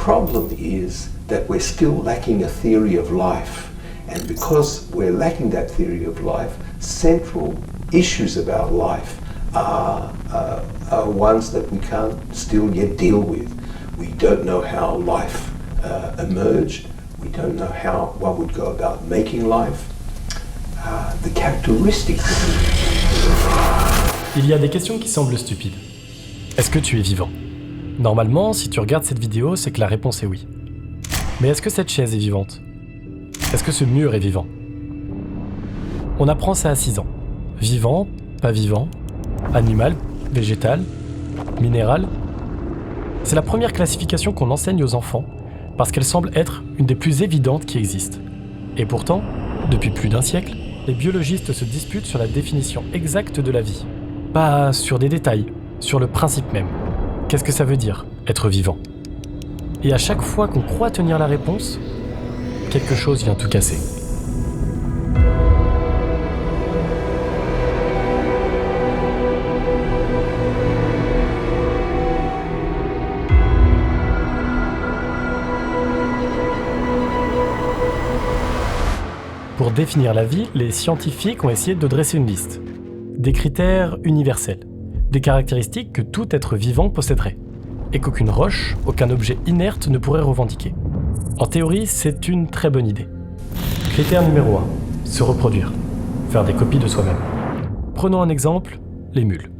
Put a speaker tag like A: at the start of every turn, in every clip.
A: problem is that we're still lacking a theory of life. And because we're lacking that theory of life, central issues about life are ones that we can't still yet deal with. We don't know how life emerged. We don't know how one would go about making life. The characteristics.
B: Il y a des questions qui semblent stupides. Est-ce que tu es vivant ? Normalement, si tu regardes cette vidéo, c'est que la réponse est oui. Mais est-ce que cette chaise est vivante ? Est-ce que ce mur est vivant ? On apprend ça à 6 ans. Vivant, pas vivant, animal, végétal, minéral. C'est la première classification qu'on enseigne aux enfants parce qu'elle semble être une des plus évidentes qui existent. Et pourtant, depuis plus d'un siècle, les biologistes se disputent sur la définition exacte de la vie. Pas sur des détails, sur le principe même. Qu'est-ce que ça veut dire, être vivant ? Et à chaque fois qu'on croit tenir la réponse, quelque chose vient tout casser. Pour définir la vie, les scientifiques ont essayé de dresser une liste. Des critères universels, des caractéristiques que tout être vivant posséderait, et qu'aucune roche, aucun objet inerte ne pourrait revendiquer. En théorie, c'est une très bonne idée. Critère numéro 1, se reproduire, faire des copies de soi-même. Prenons un exemple, les mules.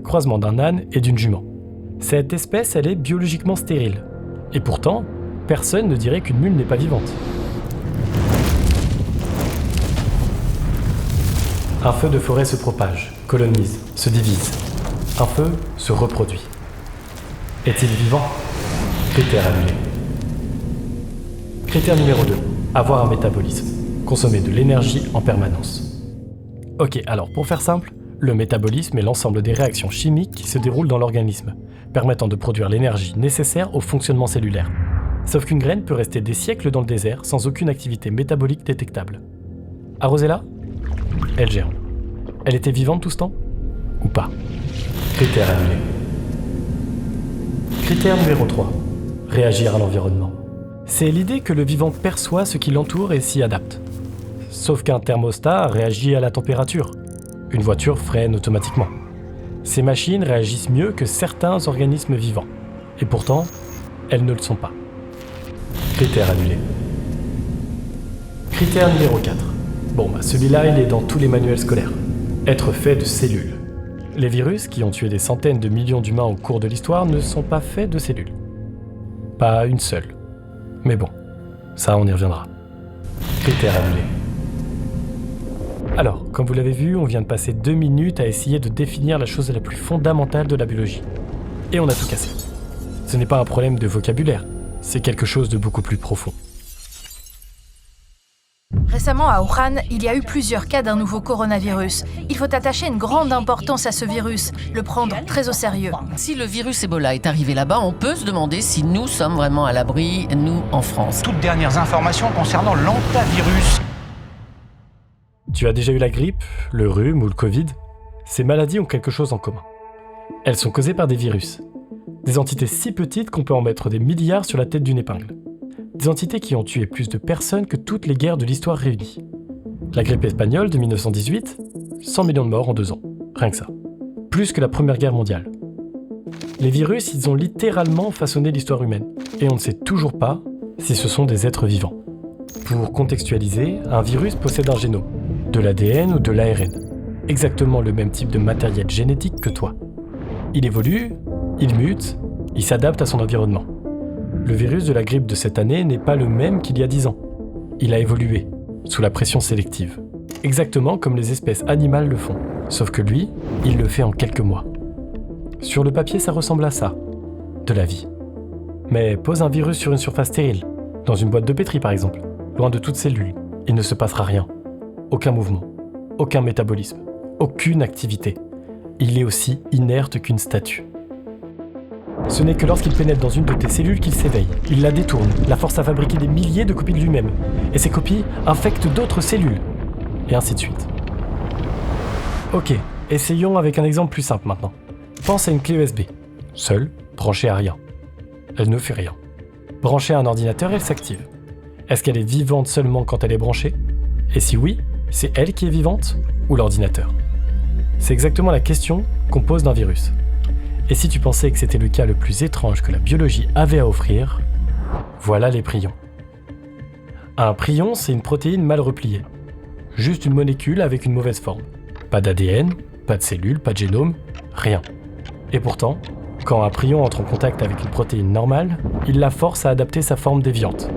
B: Croisement d'un âne et d'une jument. Cette espèce, elle est biologiquement stérile. Et pourtant, personne ne dirait qu'une mule n'est pas vivante. Un feu de forêt se propage, colonise, se divise. Un feu se reproduit. Est-il vivant ? Critère annulé. Critère numéro 2. Avoir un métabolisme. Consommer de l'énergie en permanence. Ok, alors pour faire simple, le métabolisme est l'ensemble des réactions chimiques qui se déroulent dans l'organisme, permettant de produire l'énergie nécessaire au fonctionnement cellulaire. Sauf qu'une graine peut rester des siècles dans le désert sans aucune activité métabolique détectable. Arrosez-la ? Elle germe. Elle était vivante tout ce temps ? Ou pas ? Critère annulé. Critère numéro 3. Réagir à l'environnement. C'est l'idée que le vivant perçoit ce qui l'entoure et s'y adapte. Sauf qu'un thermostat réagit à la température. Une voiture freine automatiquement. Ces machines réagissent mieux que certains organismes vivants. Et pourtant, elles ne le sont pas. Critère annulé. Critère numéro 4. Bon, celui-là, il est dans tous les manuels scolaires. Être fait de cellules. Les virus, qui ont tué des centaines de millions d'humains au cours de l'histoire, ne sont pas faits de cellules. Pas une seule. Mais bon, ça on y reviendra. Critère annulé. Alors, comme vous l'avez vu, on vient de passer 2 minutes à essayer de définir la chose la plus fondamentale de la biologie. Et on a tout cassé. Ce n'est pas un problème de vocabulaire, c'est quelque chose de beaucoup plus profond.
C: Récemment, à Wuhan, il y a eu plusieurs cas d'un nouveau coronavirus. Il faut attacher une grande importance à ce virus, le prendre très au sérieux.
D: Si le virus Ebola est arrivé là-bas, on peut se demander si nous sommes vraiment à l'abri, nous, en France.
E: Toutes dernières informations concernant l'antavirus.
B: Tu as déjà eu la grippe, le rhume ou le Covid ? Ces maladies ont quelque chose en commun. Elles sont causées par des virus. Des entités si petites qu'on peut en mettre des milliards sur la tête d'une épingle. Des entités qui ont tué plus de personnes que toutes les guerres de l'histoire réunies. La grippe espagnole de 1918, 100 millions de morts en 2 ans. Rien que ça. Plus que la Première Guerre mondiale. Les virus, ils ont littéralement façonné l'histoire humaine. Et on ne sait toujours pas si ce sont des êtres vivants. Pour contextualiser, un virus possède un génome, de l'ADN ou de l'ARN. Exactement le même type de matériel génétique que toi. Il évolue, il mute, il s'adapte à son environnement. Le virus de la grippe de cette année n'est pas le même qu'il y a 10 ans. Il a évolué, sous la pression sélective. Exactement comme les espèces animales le font. Sauf que lui, il le fait en quelques mois. Sur le papier, ça ressemble à ça. De la vie. Mais pose un virus sur une surface stérile, dans une boîte de pétri par exemple, loin de toute cellule, il ne se passera rien. Aucun mouvement, aucun métabolisme, aucune activité. Il est aussi inerte qu'une statue. Ce n'est que lorsqu'il pénètre dans une de tes cellules qu'il s'éveille. Il la détourne, la force à fabriquer des milliers de copies de lui-même. Et ces copies infectent d'autres cellules. Et ainsi de suite. Ok, essayons avec un exemple plus simple maintenant. Pense à une clé USB. Seule, branchée à rien. Elle ne fait rien. Branchée à un ordinateur, elle s'active. Est-ce qu'elle est vivante seulement quand elle est branchée? Et si oui, c'est elle qui est vivante ou l'ordinateur? C'est exactement la question qu'on pose d'un virus. Et si tu pensais que c'était le cas le plus étrange que la biologie avait à offrir, voilà les prions. Un prion, c'est une protéine mal repliée. Juste une molécule avec une mauvaise forme. Pas d'ADN, pas de cellules, pas de génome, rien. Et pourtant, quand un prion entre en contact avec une protéine normale, il la force à adapter sa forme déviante,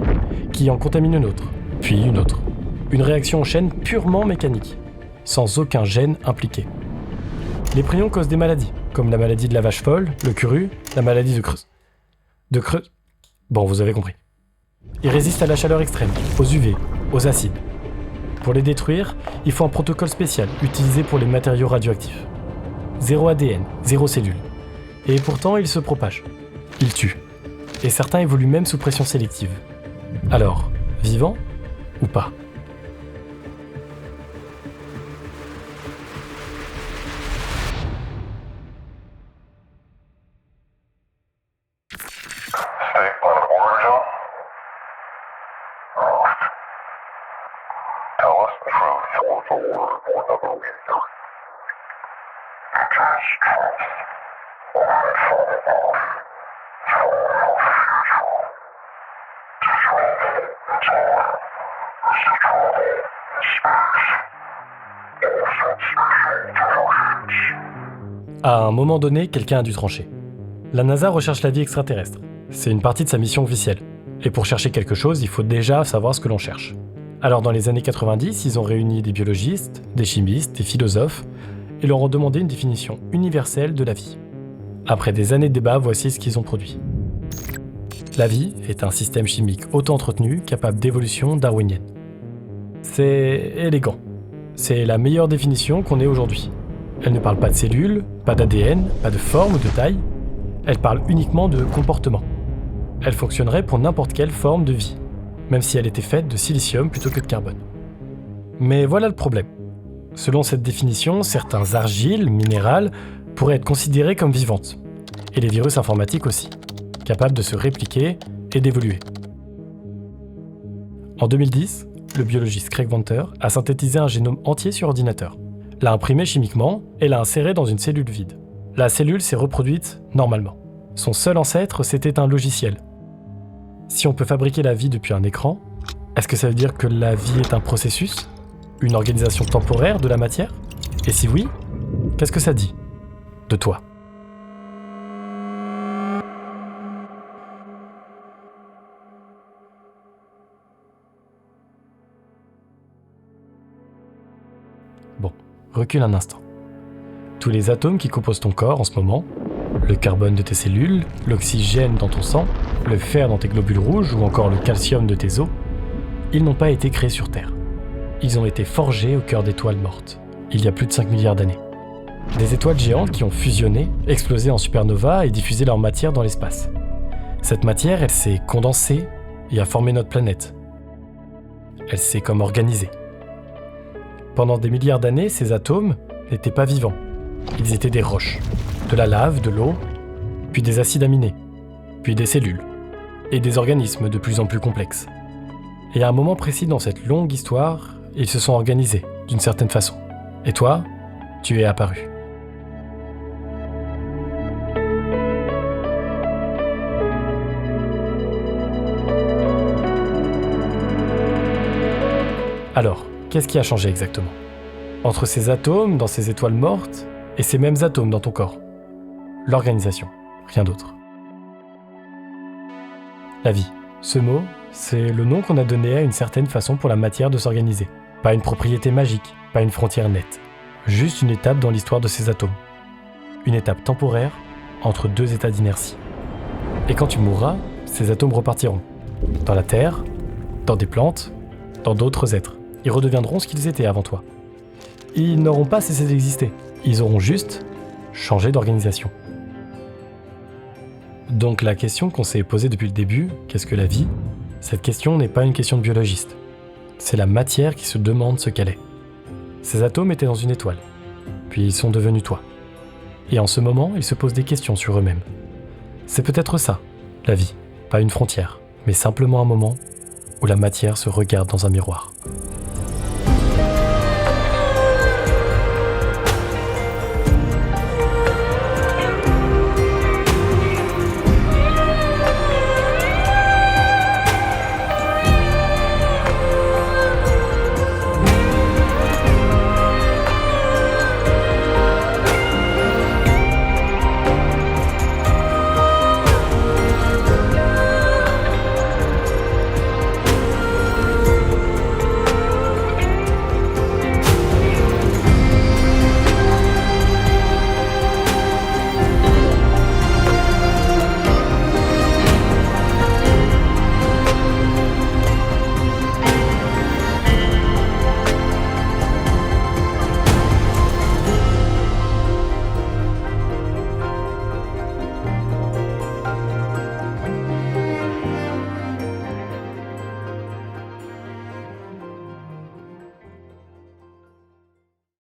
B: qui en contamine une autre, puis une autre. Une réaction en chaîne purement mécanique, sans aucun gène impliqué. Les prions causent des maladies, comme la maladie de la vache folle, le curu, la maladie de Creuse. Bon, vous avez compris. Ils résistent à la chaleur extrême, aux UV, aux acides. Pour les détruire, il faut un protocole spécial utilisé pour les matériaux radioactifs. Zéro ADN, zéro cellule. Et pourtant, ils se propagent. Ils tuent. Et certains évoluent même sous pression sélective. Alors, vivants ou pas ? À un moment donné, quelqu'un a dû trancher. La NASA recherche la vie extraterrestre. C'est une partie de sa mission officielle. Et pour chercher quelque chose, il faut déjà savoir ce que l'on cherche. Alors dans les années 90, ils ont réuni des biologistes, des chimistes, des philosophes, et leur ont demandé une définition universelle de la vie. Après des années de débat, voici ce qu'ils ont produit. La vie est un système chimique auto-entretenu capable d'évolution darwinienne. C'est élégant. C'est la meilleure définition qu'on ait aujourd'hui. Elle ne parle pas de cellules, pas d'ADN, pas de forme ou de taille. Elle parle uniquement de comportement. Elle fonctionnerait pour n'importe quelle forme de vie, même si elle était faite de silicium plutôt que de carbone. Mais voilà le problème. Selon cette définition, certains argiles, minérales, pourraient être considérés comme vivantes. Et les virus informatiques aussi, capables de se répliquer et d'évoluer. En 2010, le biologiste Craig Venter a synthétisé un génome entier sur ordinateur, l'a imprimé chimiquement et l'a inséré dans une cellule vide. La cellule s'est reproduite normalement. Son seul ancêtre, c'était un logiciel. Si on peut fabriquer la vie depuis un écran, est-ce que ça veut dire que la vie est un processus ? Une organisation temporaire de la matière ? Et si oui, qu'est-ce que ça dit de toi ? Bon, recule un instant. Tous les atomes qui composent ton corps en ce moment, le carbone de tes cellules, l'oxygène dans ton sang, le fer dans tes globules rouges ou encore le calcium de tes os, ils n'ont pas été créés sur Terre. Ils ont été forgés au cœur d'étoiles mortes, il y a plus de 5 milliards d'années. Des étoiles géantes qui ont fusionné, explosé en supernova et diffusé leur matière dans l'espace. Cette matière, elle s'est condensée et a formé notre planète. Elle s'est comme organisée. Pendant des milliards d'années, ces atomes n'étaient pas vivants. Ils étaient des roches, de la lave, de l'eau, puis des acides aminés, puis des cellules, et des organismes de plus en plus complexes. Et à un moment précis dans cette longue histoire, ils se sont organisés, d'une certaine façon. Et toi, tu es apparu. Alors, qu'est-ce qui a changé exactement ? Entre ces atomes dans ces étoiles mortes et ces mêmes atomes dans ton corps ? L'organisation, rien d'autre. La vie, ce mot, c'est le nom qu'on a donné à une certaine façon pour la matière de s'organiser. Pas une propriété magique, pas une frontière nette. Juste une étape dans l'histoire de ces atomes. Une étape temporaire entre deux états d'inertie. Et quand tu mourras, ces atomes repartiront. Dans la terre, dans des plantes, dans d'autres êtres. Ils redeviendront ce qu'ils étaient avant toi. Ils n'auront pas cessé d'exister. Ils auront juste changé d'organisation. Donc la question qu'on s'est posée depuis le début, qu'est-ce que la vie ? Cette question n'est pas une question de biologiste. C'est la matière qui se demande ce qu'elle est. Ces atomes étaient dans une étoile, puis ils sont devenus toi. Et en ce moment, ils se posent des questions sur eux-mêmes. C'est peut-être ça, la vie. Pas une frontière, mais simplement un moment où la matière se regarde dans un miroir.